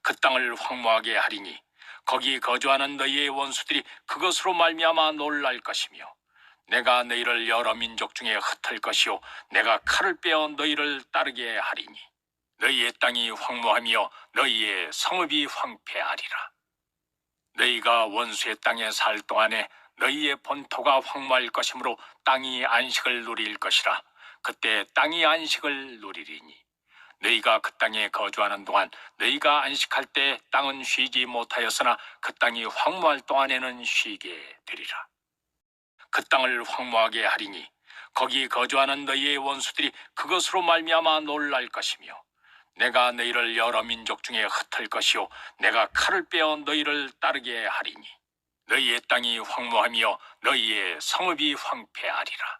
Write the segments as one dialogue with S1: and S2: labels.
S1: 그 땅을 황무하게 하리니 거기 거주하는 너희의 원수들이 그것으로 말미암아 놀랄 것이며 내가 너희를 여러 민족 중에 흩을 것이요 내가 칼을 빼어 너희를 따르게 하리니 너희의 땅이 황무하며 너희의 성읍이 황폐하리라. 너희가 원수의 땅에 살 동안에 너희의 본토가 황무할 것이므로 땅이 안식을 누릴 것이라. 그때 땅이 안식을 누리리니 너희가 그 땅에 거주하는 동안 너희가 안식할 때 땅은 쉬지 못하였으나 그 땅이 황무할 동안에는 쉬게 되리라. 그 땅을 황무하게 하리니 거기 거주하는 너희의 원수들이 그것으로 말미암아 놀랄 것이며 내가 너희를 여러 민족 중에 흩을 것이요 내가 칼을 빼어 너희를 따르게 하리니 너희의 땅이 황무하며 너희의 성읍이 황폐하리라.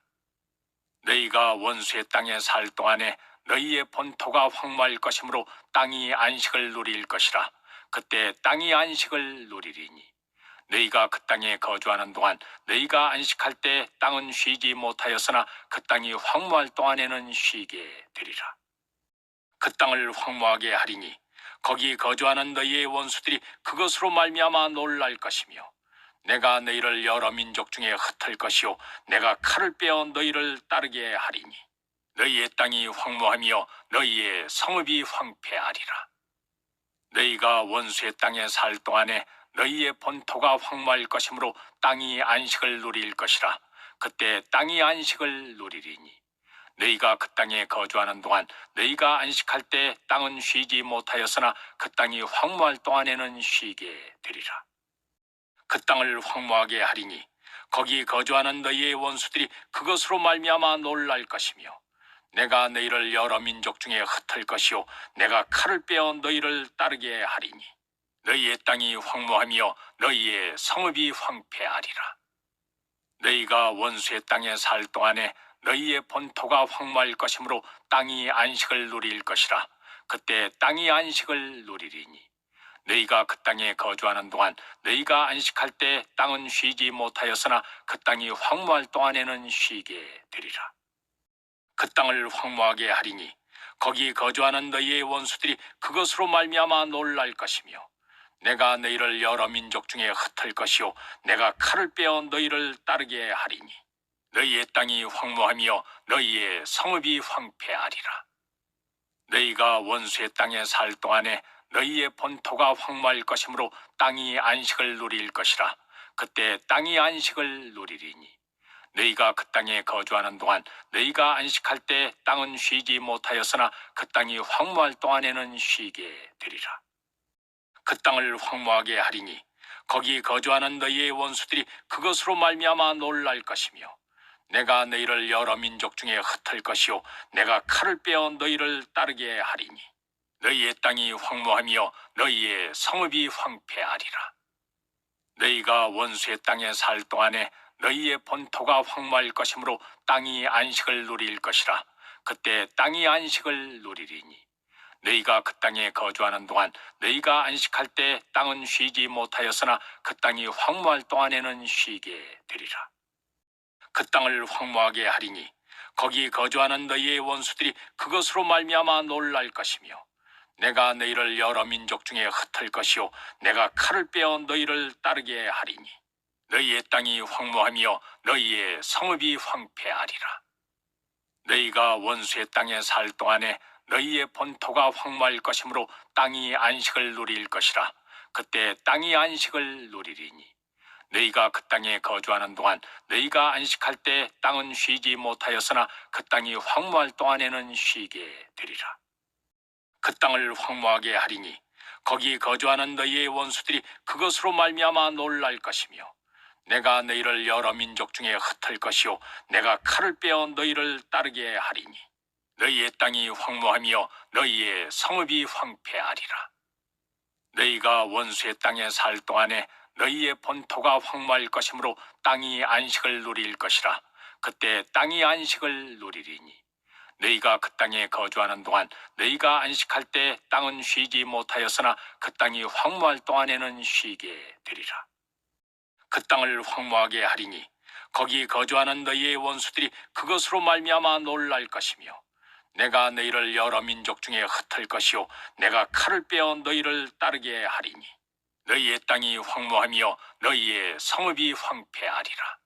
S1: 너희가 원수의 땅에 살 동안에 너희의 본토가 황무할 것이므로 땅이 안식을 누릴 것이라. 그때 땅이 안식을 누리리니 너희가 그 땅에 거주하는 동안 너희가 안식할 때 땅은 쉬지 못하였으나 그 땅이 황무할 동안에는 쉬게 되리라. 그 땅을 황무하게 하리니 거기 거주하는 너희의 원수들이 그것으로 말미암아 놀랄 것이며 내가 너희를 여러 민족 중에 흩을 것이요 내가 칼을 빼어 너희를 따르게 하리니 너희의 땅이 황무하며 너희의 성읍이 황폐하리라. 너희가 원수의 땅에 살 동안에 너희의 본토가 황무할 것이므로 땅이 안식을 누릴 것이라. 그때 땅이 안식을 누리리니 너희가 그 땅에 거주하는 동안 너희가 안식할 때 땅은 쉬지 못하였으나 그 땅이 황무할 동안에는 쉬게 되리라. 그 땅을 황무하게 하리니 거기 거주하는 너희의 원수들이 그것으로 말미암아 놀랄 것이며 내가 너희를 여러 민족 중에 흩을 것이요 내가 칼을 빼어 너희를 따르게 하리니 너희의 땅이 황무하며 너희의 성읍이 황폐하리라. 너희가 원수의 땅에 살 동안에 너희의 본토가 황무할 것이므로 땅이 안식을 누릴 것이라. 그때 땅이 안식을 누리리니 너희가 그 땅에 거주하는 동안 너희가 안식할 때 땅은 쉬지 못하였으나 그 땅이 황무할 동안에는 쉬게 되리라. 그 땅을 황무하게 하리니 거기 거주하는 너희의 원수들이 그것으로 말미암아 놀랄 것이며 내가 너희를 여러 민족 중에 흩을 것이요 내가 칼을 빼어 너희를 따르게 하리니 너희의 땅이 황무하며 너희의 성읍이 황폐하리라. 너희가 원수의 땅에 살 동안에 너희의 본토가 황무할 것이므로 땅이 안식을 누릴 것이라. 그때 땅이 안식을 누리리니 너희가 그 땅에 거주하는 동안 너희가 안식할 때 땅은 쉬지 못하였으나 그 땅이 황무할 동안에는 쉬게 되리라. 그 땅을 황무하게 하리니 거기 거주하는 너희의 원수들이 그것으로 말미암아 놀랄 것이며 내가 너희를 여러 민족 중에 흩을 것이요 내가 칼을 빼어 너희를 따르게 하리니 너희의 땅이 황무하며 너희의 성읍이 황폐하리라. 너희가 원수의 땅에 살 동안에 너희의 본토가 황무할 것이므로 땅이 안식을 누릴 것이라. 그때 땅이 안식을 누리리니 너희가 그 땅에 거주하는 동안 너희가 안식할 때 땅은 쉬지 못하였으나 그 땅이 황무할 동안에는 쉬게 되리라. 그 땅을 황무하게 하리니 거기 거주하는 너희의 원수들이 그것으로 말미암아 놀랄 것이며 내가 너희를 여러 민족 중에 흩을 것이요 내가 칼을 빼어 너희를 따르게 하리니 너희의 땅이 황무하며 너희의 성읍이 황폐하리라. 너희가 원수의 땅에 살 동안에 너희의 본토가 황무할 것이므로 땅이 안식을 누릴 것이라. 그때 땅이 안식을 누리리니 너희가 그 땅에 거주하는 동안 너희가 안식할 때 땅은 쉬지 못하였으나 그 땅이 황무할 동안에는 쉬게 되리라. 그 땅을 황무하게 하리니 거기 거주하는 너희의 원수들이 그것으로 말미암아 놀랄 것이며 내가 너희를 여러 민족 중에 흩을 것이요 내가 칼을 빼어 너희를 따르게 하리니 너희의 땅이 황무하며 너희의 성읍이 황폐하리라. 너희가 원수의 땅에 살 동안에 너희의 본토가 황무할 것이므로 땅이 안식을 누릴 것이라. 그때 땅이 안식을 누리리니 너희가 그 땅에 거주하는 동안 너희가 안식할 때 땅은 쉬지 못하였으나 그 땅이 황무할 동안에는 쉬게 되리라. 그 땅을 황무하게 하리니 거기 거주하는 너희의 원수들이 그것으로 말미암아 놀랄 것이며 내가 너희를 여러 민족 중에 흩을 것이요 내가 칼을 빼어 너희를 따르게 하리니 너희의 땅이 황무하며 너희의 성읍이 황폐하리라.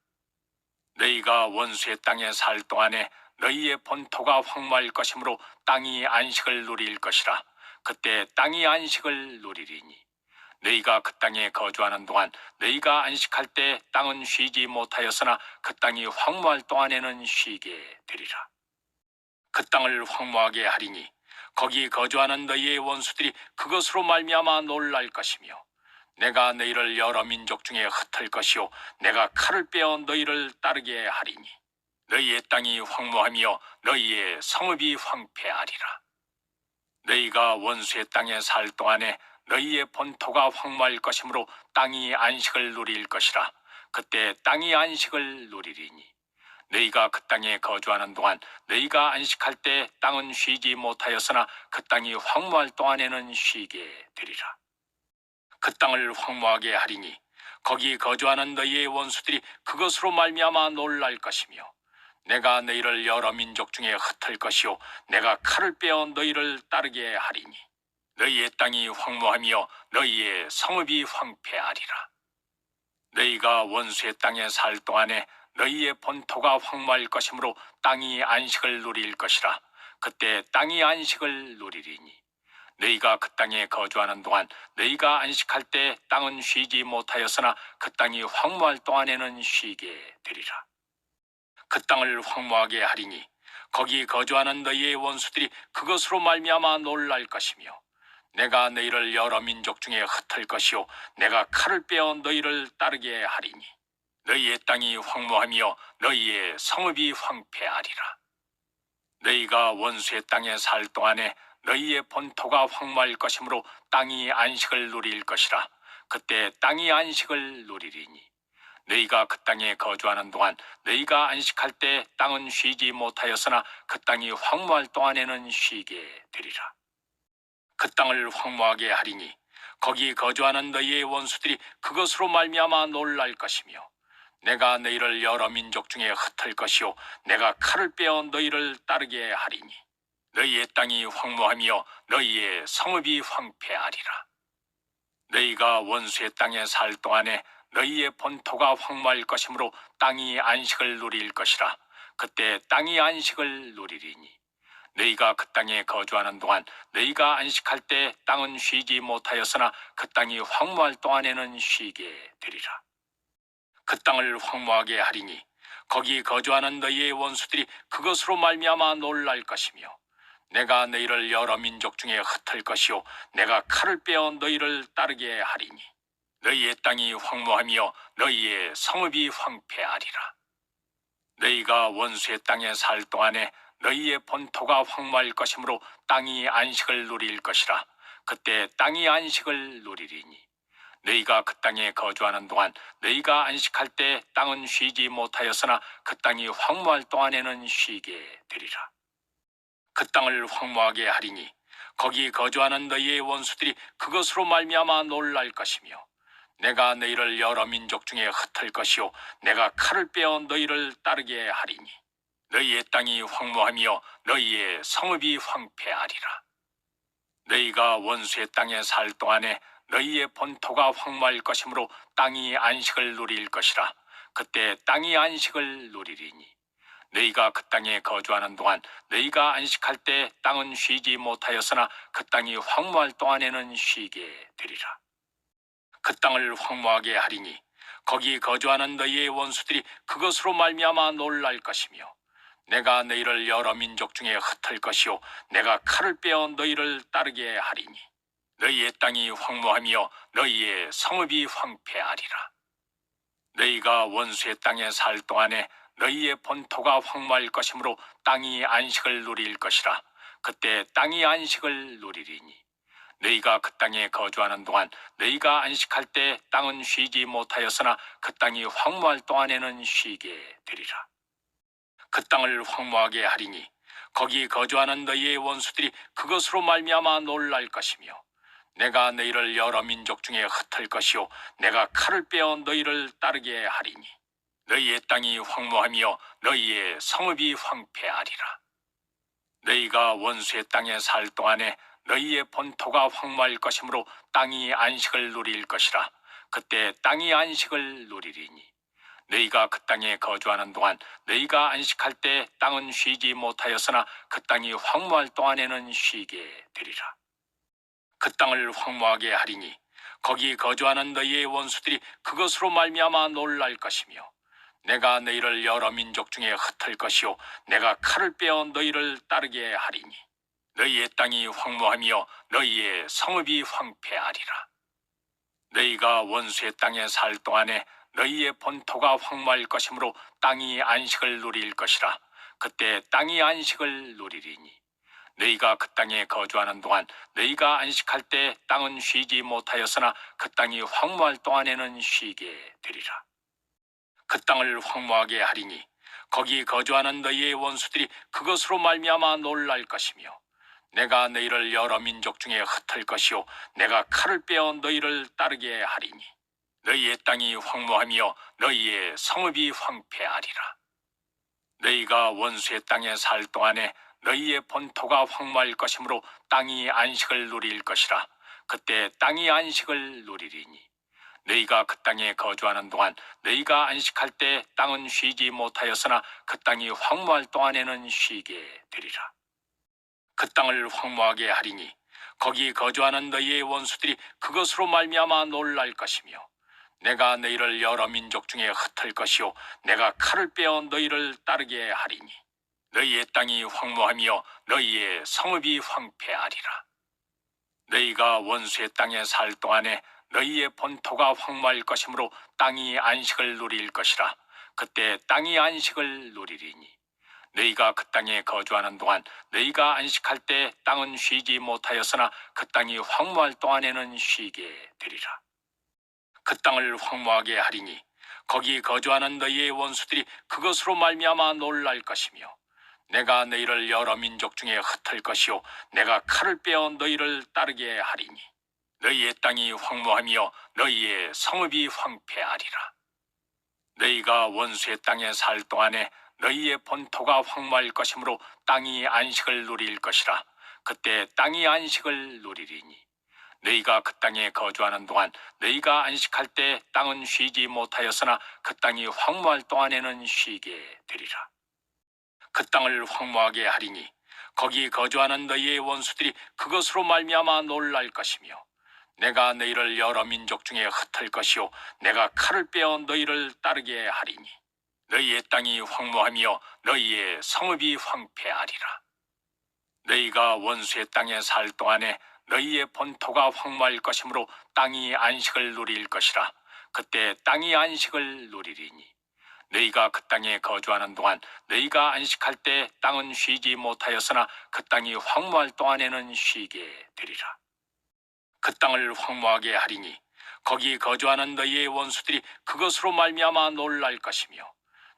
S1: 너희가 원수의 땅에 살 동안에 너희의 본토가 황무할 것이므로 땅이 안식을 누릴 것이라. 그때 땅이 안식을 누리리니 너희가 그 땅에 거주하는 동안 너희가 안식할 때 땅은 쉬지 못하였으나 그 땅이 황무할 동안에는 쉬게 되리라. 그 땅을 황무하게 하리니 거기 거주하는 너희의 원수들이 그것으로 말미암아 놀랄 것이며 내가 너희를 여러 민족 중에 흩을 것이요 내가 칼을 빼어 너희를 따르게 하리니 너희의 땅이 황무하며 너희의 성읍이 황폐하리라. 너희가 원수의 땅에 살 동안에 너희의 본토가 황무할 것이므로 땅이 안식을 누릴 것이라. 그때 땅이 안식을 누리리니 너희가 그 땅에 거주하는 동안 너희가 안식할 때 땅은 쉬지 못하였으나 그 땅이 황무할 동안에는 쉬게 되리라. 그 땅을 황무하게 하리니 거기 거주하는 너희의 원수들이 그것으로 말미암아 놀랄 것이며 내가 너희를 여러 민족 중에 흩을 것이요 내가 칼을 빼어 너희를 따르게 하리니 너희의 땅이 황무하며 너희의 성읍이 황폐하리라. 너희가 원수의 땅에 살 동안에 너희의 본토가 황무할 것이므로 땅이 안식을 누릴 것이라. 그때 땅이 안식을 누리리니 너희가 그 땅에 거주하는 동안 너희가 안식할 때 땅은 쉬지 못하였으나 그 땅이 황무할 동안에는 쉬게 되리라. 그 땅을 황무하게 하리니 거기 거주하는 너희의 원수들이 그것으로 말미암아 놀랄 것이며 내가 너희를 여러 민족 중에 흩을 것이요 내가 칼을 빼어 너희를 따르게 하리니 너희의 땅이 황무하며 너희의 성읍이 황폐하리라. 너희가 원수의 땅에 살 동안에 너희의 본토가 황무할 것이므로 땅이 안식을 누릴 것이라. 그때 땅이 안식을 누리리니 너희가 그 땅에 거주하는 동안 너희가 안식할 때 땅은 쉬지 못하였으나 그 땅이 황무할 동안에는 쉬게 되리라. 그 땅을 황무하게 하리니 거기 거주하는 너희의 원수들이 그것으로 말미암아 놀랄 것이며 내가 너희를 여러 민족 중에 흩을 것이요 내가 칼을 빼어 너희를 따르게 하리니 너희의 땅이 황무하며 너희의 성읍이 황폐하리라. 너희가 원수의 땅에 살 동안에 너희의 본토가 황무할 것이므로 땅이 안식을 누릴 것이라. 그때 땅이 안식을 누리리니 너희가 그 땅에 거주하는 동안 너희가 안식할 때 땅은 쉬지 못하였으나 그 땅이 황무할 동안에는 쉬게 되리라. 그 땅을 황무하게 하리니 거기 거주하는 너희의 원수들이 그것으로 말미암아 놀랄 것이며 내가 너희를 여러 민족 중에 흩을 것이요 내가 칼을 빼어 너희를 따르게 하리니 너희의 땅이 황무하며 너희의 성읍이 황폐하리라. 너희가 원수의 땅에 살 동안에 너희의 본토가 황무할 것이므로 땅이 안식을 누릴 것이라. 그때 땅이 안식을 누리리니 너희가 그 땅에 거주하는 동안 너희가 안식할 때 땅은 쉬지 못하였으나 그 땅이 황무할 동안에는 쉬게 되리라. 그 땅을 황무하게 하리니 거기 거주하는 너희의 원수들이 그것으로 말미암아 놀랄 것이며 내가 너희를 여러 민족 중에 흩을 것이요 내가 칼을 빼어 너희를 따르게 하리니 너희의 땅이 황무하며 너희의 성읍이 황폐하리라. 너희가 원수의 땅에 살 동안에 너희의 본토가 황무할 것이므로 땅이 안식을 누릴 것이라. 그때 땅이 안식을 누리리니 너희가 그 땅에 거주하는 동안 너희가 안식할 때 땅은 쉬지 못하였으나 그 땅이 황무할 동안에는 쉬게 되리라. 그 땅을 황무하게 하리니 거기 거주하는 너희의 원수들이 그것으로 말미암아 놀랄 것이며 내가 너희를 여러 민족 중에 흩을 것이요 내가 칼을 빼어 너희를 따르게 하리니 너희의 땅이 황무하며 너희의 성읍이 황폐하리라. 너희가 원수의 땅에 살 동안에 너희의 본토가 황무할 것이므로 땅이 안식을 누릴 것이라. 그때 땅이 안식을 누리리니 너희가 그 땅에 거주하는 동안 너희가 안식할 때 땅은 쉬지 못하였으나 그 땅이 황무할 동안에는 쉬게 되리라. 그 땅을 황무하게 하리니 거기 거주하는 너희의 원수들이 그것으로 말미암아 놀랄 것이며 내가 너희를 여러 민족 중에 흩을 것이요 내가 칼을 빼어 너희를 따르게 하리니 너희의 땅이 황무하며 너희의 성읍이 황폐하리라. 너희가 원수의 땅에 살 동안에 너희의 본토가 황무할 것이므로 땅이 안식을 누릴 것이라. 그때 땅이 안식을 누리리니 너희가 그 땅에 거주하는 동안 너희가 안식할 때 땅은 쉬지 못하였으나 그 땅이 황무할 동안에는 쉬게 되리라. 그 땅을 황무하게 하리니 거기 거주하는 너희의 원수들이 그것으로 말미암아 놀랄 것이며 내가 너희를 여러 민족 중에 흩을 것이요 내가 칼을 빼어 너희를 따르게 하리니 너희의 땅이 황무하며 너희의 성읍이 황폐하리라. 너희가 원수의 땅에 살 동안에 너희의 본토가 황무할 것이므로 땅이 안식을 누릴 것이라. 그때 땅이 안식을 누리리니 너희가 그 땅에 거주하는 동안 너희가 안식할 때 땅은 쉬지 못하였으나 그 땅이 황무할 동안에는 쉬게 되리라. 그 땅을 황무하게 하리니 거기 거주하는 너희의 원수들이 그것으로 말미암아 놀랄 것이며 내가 너희를 여러 민족 중에 흩을 것이요 내가 칼을 빼어 너희를 따르게 하리니 너희의 땅이 황무하며 너희의 성읍이 황폐하리라. 너희가 원수의 땅에 살 동안에 너희의 본토가 황무할 것이므로 땅이 안식을 누릴 것이라. 그때 땅이 안식을 누리리니 너희가 그 땅에 거주하는 동안 너희가 안식할 때 땅은 쉬지 못하였으나 그 땅이 황무할 동안에는 쉬게 되리라. 그 땅을 황무하게 하리니 거기 거주하는 너희의 원수들이 그것으로 말미암아 놀랄 것이며 내가 너희를 여러 민족 중에 흩을 것이요 내가 칼을 빼어 너희를 따르게 하리니 너희의 땅이 황무하며 너희의 성읍이 황폐하리라. 너희가 원수의 땅에 살 동안에 너희의 본토가 황무할 것이므로 땅이 안식을 누릴 것이라. 그때 땅이 안식을 누리리니 너희가 그 땅에 거주하는 동안 너희가 안식할 때 땅은 쉬지 못하였으나 그 땅이 황무할 동안에는 쉬게 되리라. 그 땅을 황무하게 하리니 거기 거주하는 너희의 원수들이 그것으로 말미암아 놀랄 것이며 내가 너희를 여러 민족 중에 흩을 것이요 내가 칼을 빼어 너희를 따르게 하리니 너희의 땅이 황무하며 너희의 성읍이 황폐하리라. 너희가 원수의 땅에 살 동안에 너희의 본토가 황무할 것이므로 땅이 안식을 누릴 것이라. 그때 땅이 안식을 누리리니 너희가 그 땅에 거주하는 동안 너희가 안식할 때 땅은 쉬지 못하였으나 그 땅이 황무할 동안에는 쉬게 되리라. 그 땅을 황무하게 하리니 거기 거주하는 너희의 원수들이 그것으로 말미암아 놀랄 것이며 내가 너희를 여러 민족 중에 흩을 것이요 내가 칼을 빼어 너희를 따르게 하리니 너희의 땅이 황무하며 너희의 성읍이 황폐하리라. 너희가 원수의 땅에 살 동안에 너희의 본토가 황무할 것이므로 땅이 안식을 누릴 것이라. 그때 땅이 안식을 누리리니 너희가 그 땅에 거주하는 동안 너희가 안식할 때 땅은 쉬지 못하였으나 그 땅이 황무할 동안에는 쉬게 되리라. 그 땅을 황무하게 하리니 거기 거주하는 너희의 원수들이 그것으로 말미암아 놀랄 것이며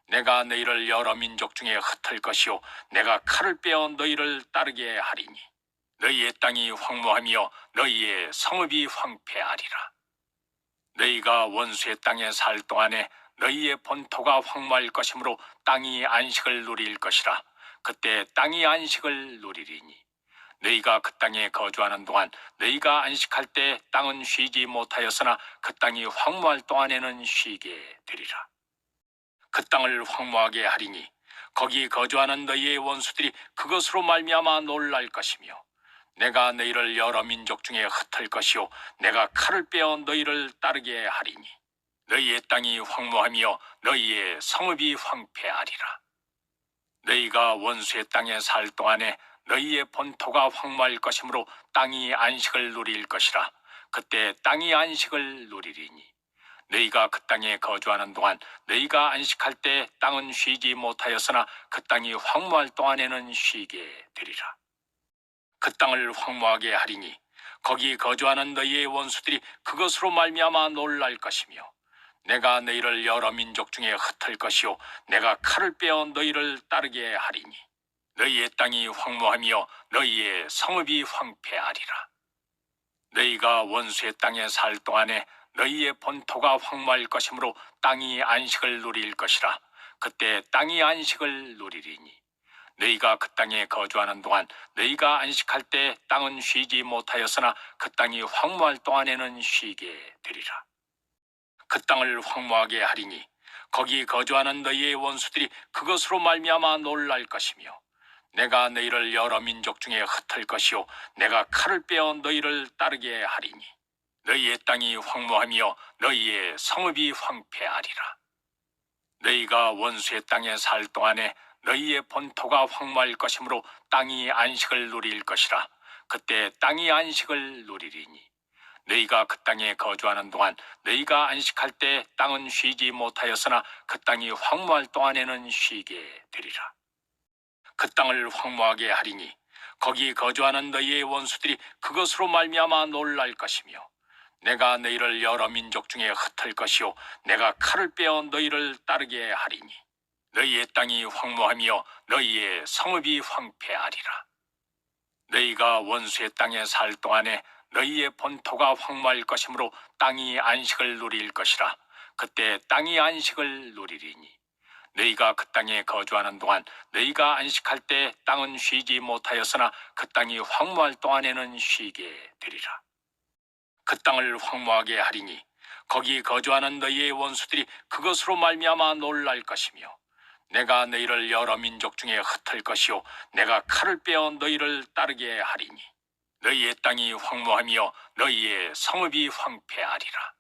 S1: 내가 너희를 여러 민족 중에 흩을 것이요 내가 칼을 빼어 너희를 따르게 하리니 너희의 땅이 황무하며 너희의 성읍이 황폐하리라. 너희가 원수의 땅에 살 동안에 너희의 본토가 황무할 것이므로 땅이 안식을 누릴 것이라. 그때 땅이 안식을 누리리니 너희가 그 땅에 거주하는 동안 너희가 안식할 때 땅은 쉬지 못하였으나 그 땅이 황무할 동안에는 쉬게 되리라. 그 땅을 황무하게 하리니 거기 거주하는 너희의 원수들이 그것으로 말미암아 놀랄 것이며 내가 너희를 여러 민족 중에 흩을 것이요 내가 칼을 빼어 너희를 따르게 하리니 너희의 땅이 황무하며 너희의 성읍이 황폐하리라. 너희가 원수의 땅에 살 동안에 너희의 본토가 황무할 것이므로 땅이 안식을 누릴 것이라. 그때 땅이 안식을 누리리니 너희가 그 땅에 거주하는 동안 너희가 안식할 때 땅은 쉬지 못하였으나 그 땅이 황무할 동안에는 쉬게 되리라. 그 땅을 황무하게 하리니 거기 거주하는 너희의 원수들이 그것으로 말미암아 놀랄 것이며 내가 너희를 여러 민족 중에 흩을 것이요 내가 칼을 빼어 너희를 따르게 하리니 너희의 땅이 황무하며 너희의 성읍이 황폐하리라. 너희가 원수의 땅에 살 동안에 너희의 본토가 황무할 것이므로 땅이 안식을 누릴 것이라. 그때 땅이 안식을 누리리니 너희가 그 땅에 거주하는 동안 너희가 안식할 때 땅은 쉬지 못하였으나 그 땅이 황무할 동안에는 쉬게 되리라. 그 땅을 황무하게 하리니 거기 거주하는 너희의 원수들이 그것으로 말미암아 놀랄 것이며 내가 너희를 여러 민족 중에 흩을 것이요 내가 칼을 빼어 너희를 따르게 하리니 너희의 땅이 황무하며 너희의 성읍이 황폐하리라. 너희가 원수의 땅에 살 동안에 너희의 본토가 황무할 것이므로 땅이 안식을 누릴 것이라. 그때 땅이 안식을 누리리니 너희가 그 땅에 거주하는 동안 너희가 안식할 때 땅은 쉬지 못하였으나 그 땅이 황무할 동안에는 쉬게 되리라. 그 땅을 황무하게 하리니 거기 거주하는 너희의 원수들이 그것으로 말미암아 놀랄 것이며 내가 너희를 여러 민족 중에 흩을 것이요 내가 칼을 빼어 너희를 따르게 하리니 너희의 땅이 황무하며 너희의 성읍이 황폐하리라. 너희가 원수의 땅에 살 동안에 너희의 본토가 황무할 것이므로 땅이 안식을 누릴 것이라. 그때 땅이 안식을 누리리니 너희가 그 땅에 거주하는 동안 너희가 안식할 때 땅은 쉬지 못하였으나 그 땅이 황무할 동안에는 쉬게 되리라. 그 땅을 황무하게 하리니 거기 거주하는 너희의 원수들이 그것으로 말미암아 놀랄 것이며 내가 너희를 여러 민족 중에 흩을 것이요 내가 칼을 빼어 너희를 따르게 하리니 너희의 땅이 황무하며 너희의 성읍이 황폐하리라.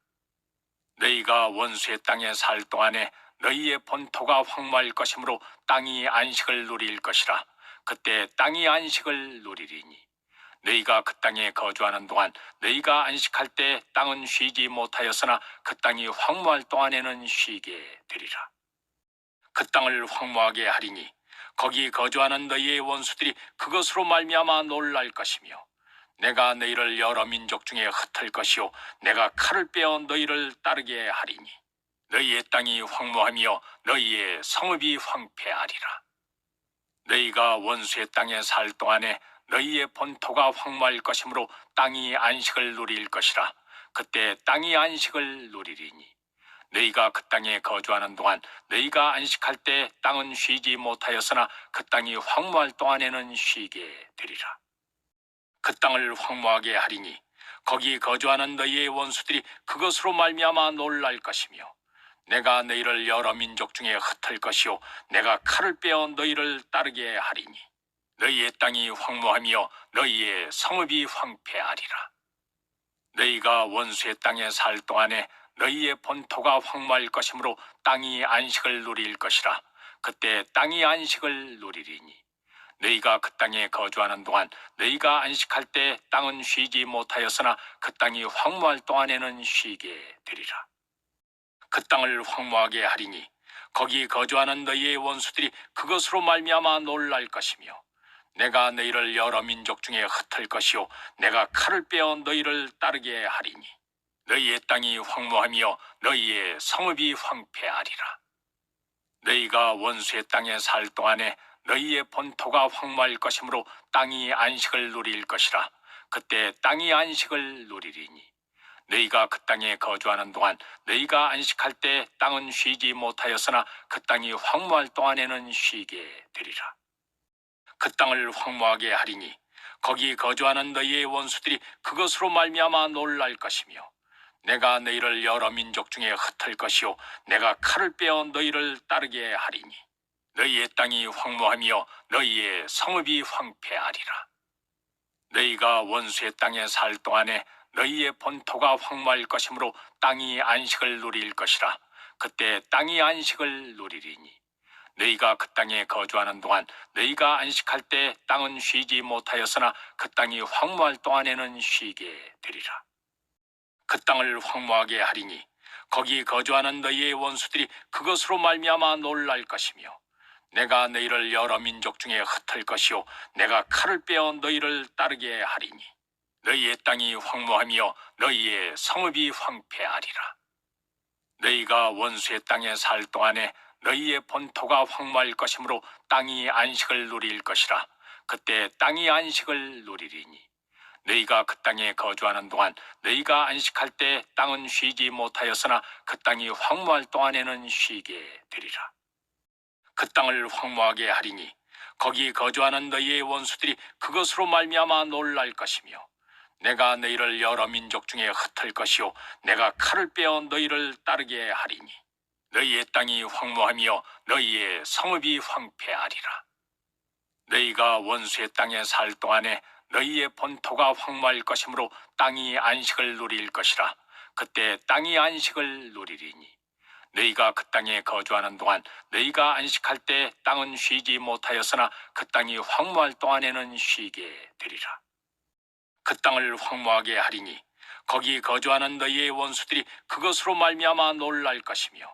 S1: 너희가 원수의 땅에 살 동안에 너희의 본토가 황무할 것이므로 땅이 안식을 누릴 것이라. 그때 땅이 안식을 누리리니 너희가 그 땅에 거주하는 동안 너희가 안식할 때 땅은 쉬지 못하였으나 그 땅이 황무할 동안에는 쉬게 되리라. 그 땅을 황무하게 하리니 거기 거주하는 너희의 원수들이 그것으로 말미암아 놀랄 것이며 내가 너희를 여러 민족 중에 흩을 것이요 내가 칼을 빼어 너희를 따르게 하리니 너희의 땅이 황무하며 너희의 성읍이 황폐하리라. 너희가 원수의 땅에 살 동안에 너희의 본토가 황무할 것이므로 땅이 안식을 누릴 것이라. 그때 땅이 안식을 누리리니 너희가 그 땅에 거주하는 동안 너희가 안식할 때 땅은 쉬지 못하였으나 그 땅이 황무할 동안에는 쉬게 되리라. 그 땅을 황무하게 하리니 거기 거주하는 너희의 원수들이 그것으로 말미암아 놀랄 것이며 내가 너희를 여러 민족 중에 흩을 것이요 내가 칼을 빼어 너희를 따르게 하리니 너희의 땅이 황무하며 너희의 성읍이 황폐하리라. 너희가 원수의 땅에 살 동안에 너희의 본토가 황무할 것이므로 땅이 안식을 누릴 것이라. 그때 땅이 안식을 누리리니 너희가 그 땅에 거주하는 동안 너희가 안식할 때 땅은 쉬지 못하였으나 그 땅이 황무할 동안에는 쉬게 되리라. 그 땅을 황무하게 하리니 거기 거주하는 너희의 원수들이 그것으로 말미암아 놀랄 것이며 내가 너희를 여러 민족 중에 흩을 것이요 내가 칼을 빼어 너희를 따르게 하리니 너희의 땅이 황무하며 너희의 성읍이 황폐하리라. 너희가 원수의 땅에 살 동안에 너희의 본토가 황무할 것이므로 땅이 안식을 누릴 것이라. 그때 땅이 안식을 누리리니 너희가 그 땅에 거주하는 동안 너희가 안식할 때 땅은 쉬지 못하였으나 그 땅이 황무할 동안에는 쉬게 되리라. 그 땅을 황무하게 하리니 거기 거주하는 너희의 원수들이 그것으로 말미암아 놀랄 것이며 내가 너희를 여러 민족 중에 흩을 것이요 내가 칼을 빼어 너희를 따르게 하리니 너희의 땅이 황무하며 너희의 성읍이 황폐하리라. 너희가 원수의 땅에 살 동안에 너희의 본토가 황무할 것이므로 땅이 안식을 누릴 것이라. 그때 땅이 안식을 누리리니 너희가 그 땅에 거주하는 동안 너희가 안식할 때 땅은 쉬지 못하였으나 그 땅이 황무할 동안에는 쉬게 되리라. 그 땅을 황무하게 하리니 거기 거주하는 너희의 원수들이 그것으로 말미암아 놀랄 것이며 내가 너희를 여러 민족 중에 흩을 것이요 내가 칼을 빼어 너희를 따르게 하리니 너희의 땅이 황무하며 너희의 성읍이 황폐하리라. 너희가 원수의 땅에 살 동안에 너희의 본토가 황무할 것이므로 땅이 안식을 누릴 것이라. 그때 땅이 안식을 누리리니 너희가 그 땅에 거주하는 동안 너희가 안식할 때 땅은 쉬지 못하였으나 그 땅이 황무할 동안에는 쉬게 되리라. 그 땅을 황무하게 하리니 거기 거주하는 너희의 원수들이 그것으로 말미암아 놀랄 것이며 내가 너희를 여러 민족 중에 흩을 것이요 내가 칼을 빼어 너희를 따르게 하리니 너희의 땅이 황무하며 너희의 성읍이 황폐하리라. 너희가 원수의 땅에 살 동안에 너희의 본토가 황무할 것이므로 땅이 안식을 누릴 것이라. 그때 땅이 안식을 누리리니 너희가 그 땅에 거주하는 동안 너희가 안식할 때 땅은 쉬지 못하였으나 그 땅이 황무할 동안에는 쉬게 되리라. 그 땅을 황무하게 하리니 거기 거주하는 너희의 원수들이 그것으로 말미암아 놀랄 것이며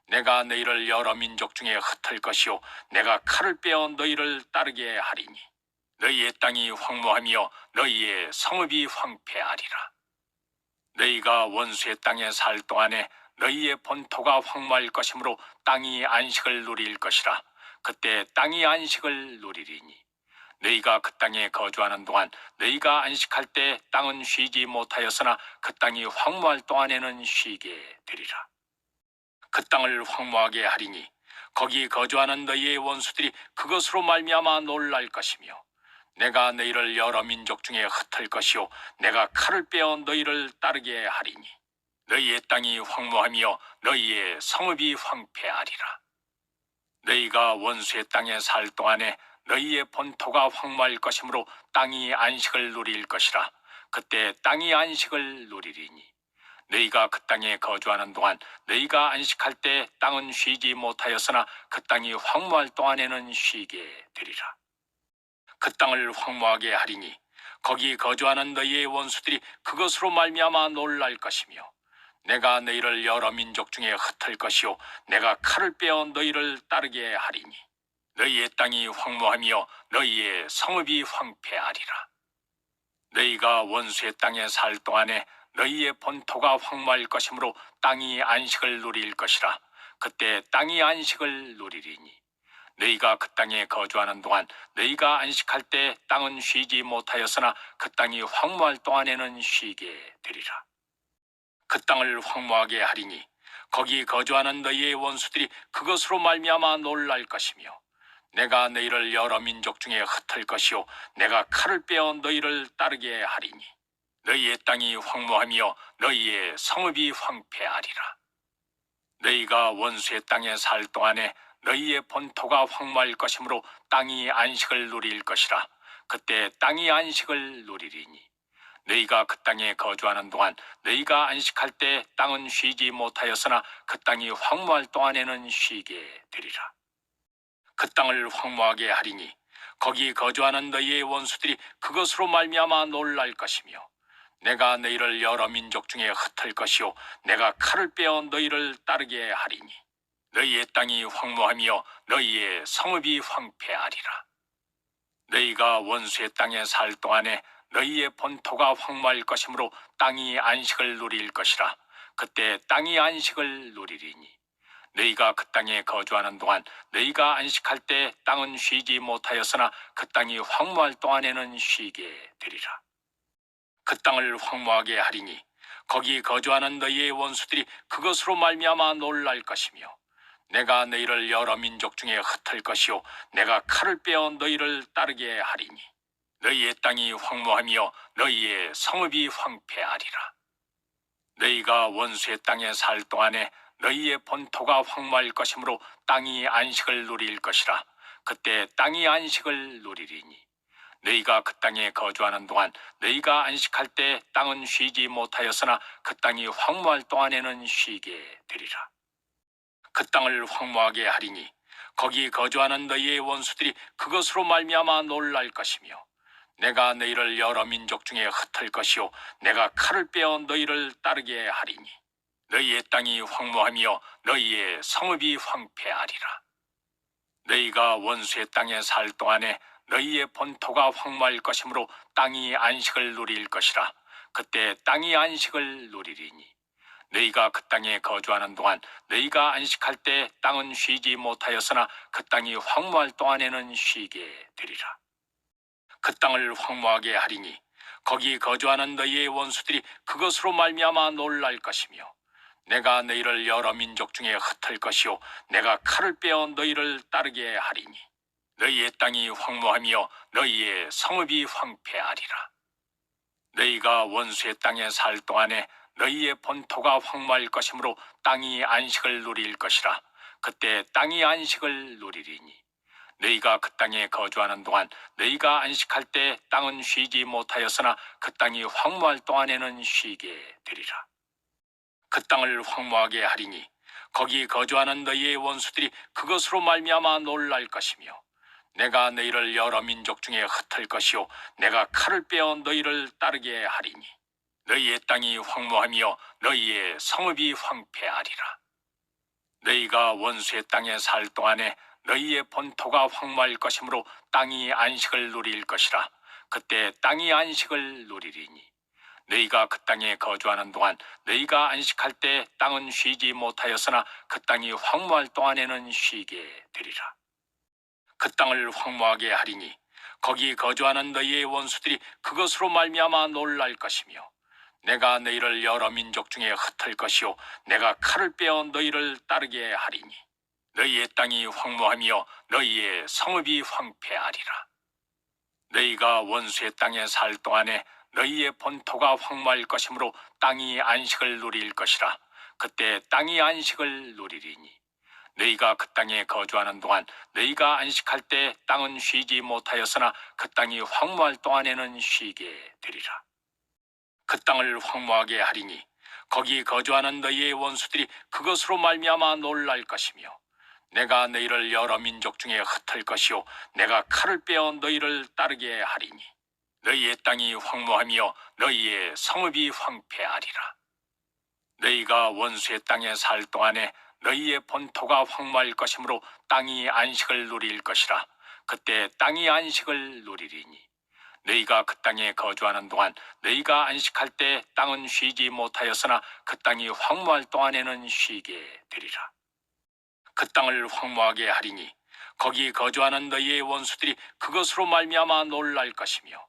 S1: 내가 너희를 여러 민족 중에 흩을 것이요 내가 칼을 빼어 너희를 따르게 하리니 너희의 땅이 황무하며 너희의 성읍이 황폐하리라. 너희가 원수의 땅에 살 동안에 너희의 본토가 황무할 것이므로 땅이 안식을 누릴 것이라. 그때 땅이 안식을 누리리니 너희가 그 땅에 거주하는 동안 너희가 안식할 때 땅은 쉬지 못하였으나 그 땅이 황무할 동안에는 쉬게 되리라. 그 땅을 황무하게 하리니 거기 거주하는 너희의 원수들이 그것으로 말미암아 놀랄 것이며 내가 너희를 여러 민족 중에 흩을 것이요 내가 칼을 빼어 너희를 따르게 하리니 너희의 땅이 황무하며 너희의 성읍이 황폐하리라. 너희가 원수의 땅에 살 동안에 너희의 본토가 황무할 것이므로 땅이 안식을 누릴 것이라. 그때 땅이 안식을 누리리니 너희가 그 땅에 거주하는 동안 너희가 안식할 때 땅은 쉬지 못하였으나 그 땅이 황무할 동안에는 쉬게 되리라. 그 땅을 황무하게 하리니 거기 거주하는 너희의 원수들이 그것으로 말미암아 놀랄 것이며 내가 너희를 여러 민족 중에 흩을 것이요 내가 칼을 빼어 너희를 따르게 하리니 너희의 땅이 황무하며 너희의 성읍이 황폐하리라. 너희가 원수의 땅에 살 동안에 너희의 본토가 황무할 것이므로 땅이 안식을 누릴 것이라. 그때 땅이 안식을 누리리니 너희가 그 땅에 거주하는 동안 너희가 안식할 때 땅은 쉬지 못하였으나 그 땅이 황무할 동안에는 쉬게 되리라. 그 땅을 황무하게 하리니 거기 거주하는 너희의 원수들이 그것으로 말미암아 놀랄 것이며 내가 너희를 여러 민족 중에 흩을 것이요 내가 칼을 빼어 너희를 따르게 하리니 너희의 땅이 황무하며 너희의 성읍이 황폐하리라. 너희가 원수의 땅에 살 동안에 너희의 본토가 황무할 것이므로 땅이 안식을 누릴 것이라. 그때 땅이 안식을 누리리니 너희가 그 땅에 거주하는 동안 너희가 안식할 때 땅은 쉬지 못하였으나 그 땅이 황무할 동안에는 쉬게 되리라. 그 땅을 황무하게 하리니 거기 거주하는 너희의 원수들이 그것으로 말미암아 놀랄 것이며 내가 너희를 여러 민족 중에 흩을 것이요 내가 칼을 빼어 너희를 따르게 하리니 너희의 땅이 황무하며 너희의 성읍이 황폐하리라. 너희가 원수의 땅에 살 동안에 너희의 본토가 황무할 것이므로 땅이 안식을 누릴 것이라. 그때 땅이 안식을 누리리니 너희가 그 땅에 거주하는 동안 너희가 안식할 때 땅은 쉬지 못하였으나 그 땅이 황무할 동안에는 쉬게 되리라. 그 땅을 황무하게 하리니 거기 거주하는 너희의 원수들이 그것으로 말미암아 놀랄 것이며 내가 너희를 여러 민족 중에 흩을 것이요 내가 칼을 빼어 너희를 따르게 하리니 너희의 땅이 황무하며 너희의 성읍이 황폐하리라. 너희가 원수의 땅에 살 동안에 너희의 본토가 황무할 것이므로 땅이 안식을 누릴 것이라. 그때 땅이 안식을 누리리니 너희가 그 땅에 거주하는 동안 너희가 안식할 때 땅은 쉬지 못하였으나 그 땅이 황무할 동안에는 쉬게 되리라. 그 땅을 황무하게 하리니 거기 거주하는 너희의 원수들이 그것으로 말미암아 놀랄 것이며 내가 너희를 여러 민족 중에 흩을 것이요 내가 칼을 빼어 너희를 따르게 하리니 너희의 땅이 황무하며 너희의 성읍이 황폐하리라. 너희가 원수의 땅에 살 동안에 너희의 본토가 황무할 것이므로 땅이 안식을 누릴 것이라. 그때 땅이 안식을 누리리니 너희가 그 땅에 거주하는 동안 너희가 안식할 때 땅은 쉬지 못하였으나 그 땅이 황무할 동안에는 쉬게 되리라. 그 땅을 황무하게 하리니 거기 거주하는 너희의 원수들이 그것으로 말미암아 놀랄 것이며 내가 너희를 여러 민족 중에 흩을 것이요 내가 칼을 빼어 너희를 따르게 하리니 너희의 땅이 황무하며 너희의 성읍이 황폐하리라. 너희가 원수의 땅에 살 동안에 너희의 본토가 황무할 것이므로 땅이 안식을 누릴 것이라. 그때 땅이 안식을 누리리니 너희가 그 땅에 거주하는 동안 너희가 안식할 때 땅은 쉬지 못하였으나 그 땅이 황무할 동안에는 쉬게 되리라. 그 땅을 황무하게 하리니 거기 거주하는 너희의 원수들이 그것으로 말미암아 놀랄 것이며 내가 너희를 여러 민족 중에 흩을 것이요 내가 칼을 빼어 너희를 따르게 하리니 너희의 땅이 황무하며 너희의 성읍이 황폐하리라. 너희가 원수의 땅에 살 동안에 너희의 본토가 황무할 것이므로 땅이 안식을 누릴 것이라. 그때 땅이 안식을 누리리니 너희가 그 땅에 거주하는 동안 너희가 안식할 때 땅은 쉬지 못하였으나 그 땅이 황무할 동안에는 쉬게 되리라. 그 땅을 황무하게 하리니 거기 거주하는 너희의 원수들이 그것으로 말미암아 놀랄 것이며 내가 너희를 여러 민족 중에 흩을 것이요 내가 칼을 빼어 너희를 따르게 하리니 너희의 땅이 황무하며 너희의 성읍이 황폐하리라. 너희가 원수의 땅에 살 동안에 너희의 본토가 황무할 것이므로 땅이 안식을 누릴 것이라. 그때 땅이 안식을 누리리니 너희가 그 땅에 거주하는 동안 너희가 안식할 때 땅은 쉬지 못하였으나 그 땅이 황무할 동안에는 쉬게 되리라. 그 땅을 황무하게 하리니 거기 거주하는 너희의 원수들이 그것으로 말미암아 놀랄 것이며 내가 너희를 여러 민족 중에 흩을 것이요 내가 칼을 빼어 너희를 따르게 하리니 너희의 땅이 황무하며 너희의 성읍이 황폐하리라. 너희가 원수의 땅에 살 동안에 너희의 본토가 황무할 것이므로 땅이 안식을 누릴 것이라. 그때 땅이 안식을 누리리니 너희가 그 땅에 거주하는 동안 너희가 안식할 때 땅은 쉬지 못하였으나 그 땅이 황무할 동안에는 쉬게 되리라. 그 땅을 황무하게 하리니 거기 거주하는 너희의 원수들이 그것으로 말미암아 놀랄 것이며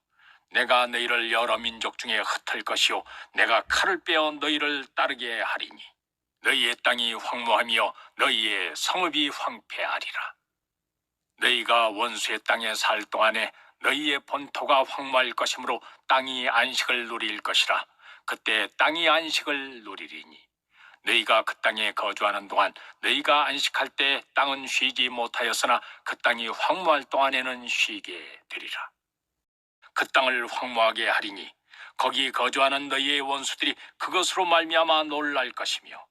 S1: 내가 너희를 여러 민족 중에 흩을 것이요 내가 칼을 빼어 너희를 따르게 하리니 너희의 땅이 황무하며 너희의 성읍이 황폐하리라. 너희가 원수의 땅에 살 동안에 너희의 본토가 황무할 것이므로 땅이 안식을 누릴 것이라. 그때 땅이 안식을 누리리니 너희가 그 땅에 거주하는 동안 너희가 안식할 때 땅은 쉬지 못하였으나 그 땅이 황무할 동안에는 쉬게 되리라. 그 땅을 황무하게 하리니 거기 거주하는 너희의 원수들이 그것으로 말미암아 놀랄 것이며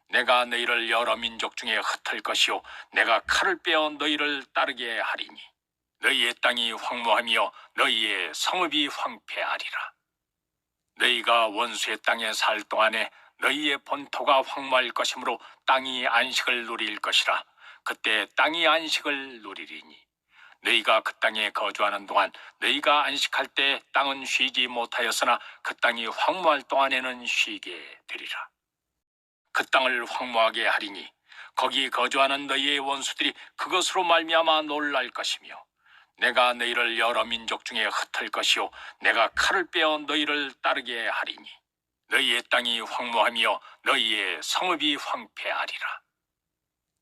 S1: 내가 너희를 여러 민족 중에 흩을 것이요 내가 칼을 빼어 너희를 따르게 하리니 너희의 땅이 황무하며 너희의 성읍이 황폐하리라. 너희가 원수의 땅에 살 동안에 너희의 본토가 황무할 것이므로 땅이 안식을 누릴 것이라. 그때 땅이 안식을 누리리니 너희가 그 땅에 거주하는 동안 너희가 안식할 때 땅은 쉬지 못하였으나 그 땅이 황무할 동안에는 쉬게 되리라. 그 땅을 황무하게 하리니 거기 거주하는 너희의 원수들이 그것으로 말미암아 놀랄 것이며 내가 너희를 여러 민족 중에 흩을 것이요 내가 칼을 빼어 너희를 따르게 하리니 너희의 땅이 황무하며 너희의 성읍이 황폐하리라.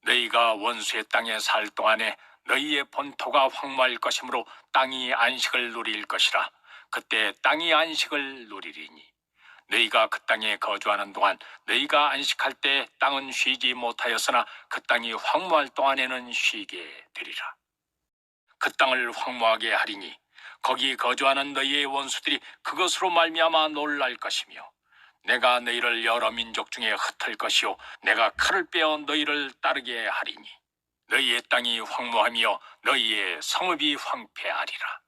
S1: 너희가 원수의 땅에 살 동안에 너희의 본토가 황무할 것이므로 땅이 안식을 누릴 것이라. 그때 땅이 안식을 누리리니 너희가 그 땅에 거주하는 동안 너희가 안식할 때 땅은 쉬지 못하였으나 그 땅이 황무할 동안에는 쉬게 되리라. 그 땅을 황무하게 하리니 거기 거주하는 너희의 원수들이 그것으로 말미암아 놀랄 것이며 내가 너희를 여러 민족 중에 흩을 것이요 내가 칼을 빼어 너희를 따르게 하리니 너희의 땅이 황무하며 너희의 성읍이 황폐하리라.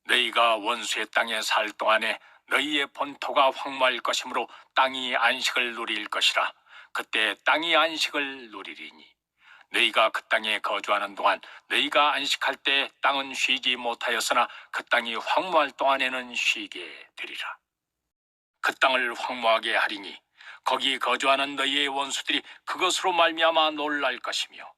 S1: 너희가 원수의 땅에 살 동안에 너희의 본토가 황무할 것이므로 땅이 안식을 누릴 것이라. 그때 땅이 안식을 누리리니 너희가 그 땅에 거주하는 동안 너희가 안식할 때 땅은 쉬지 못하였으나 그 땅이 황무할 동안에는 쉬게 되리라. 그 땅을 황무하게 하리니 거기 거주하는 너희의 원수들이 그것으로 말미암아 놀랄 것이며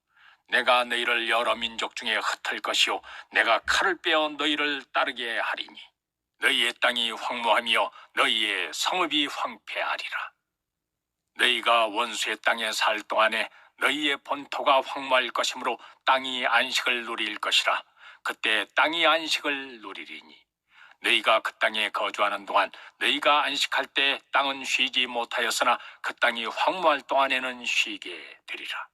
S1: 내가 너희를 여러 민족 중에 흩을 것이요 내가 칼을 빼어 너희를 따르게 하리니 너희의 땅이 황무하며 너희의 성읍이 황폐하리라. 너희가 원수의 땅에 살 동안에 너희의 본토가 황무할 것이므로 땅이 안식을 누릴 것이라. 그때 땅이 안식을 누리리니 너희가 그 땅에 거주하는 동안 너희가 안식할 때 땅은 쉬지 못하였으나 그 땅이 황무할 동안에는 쉬게 되리라.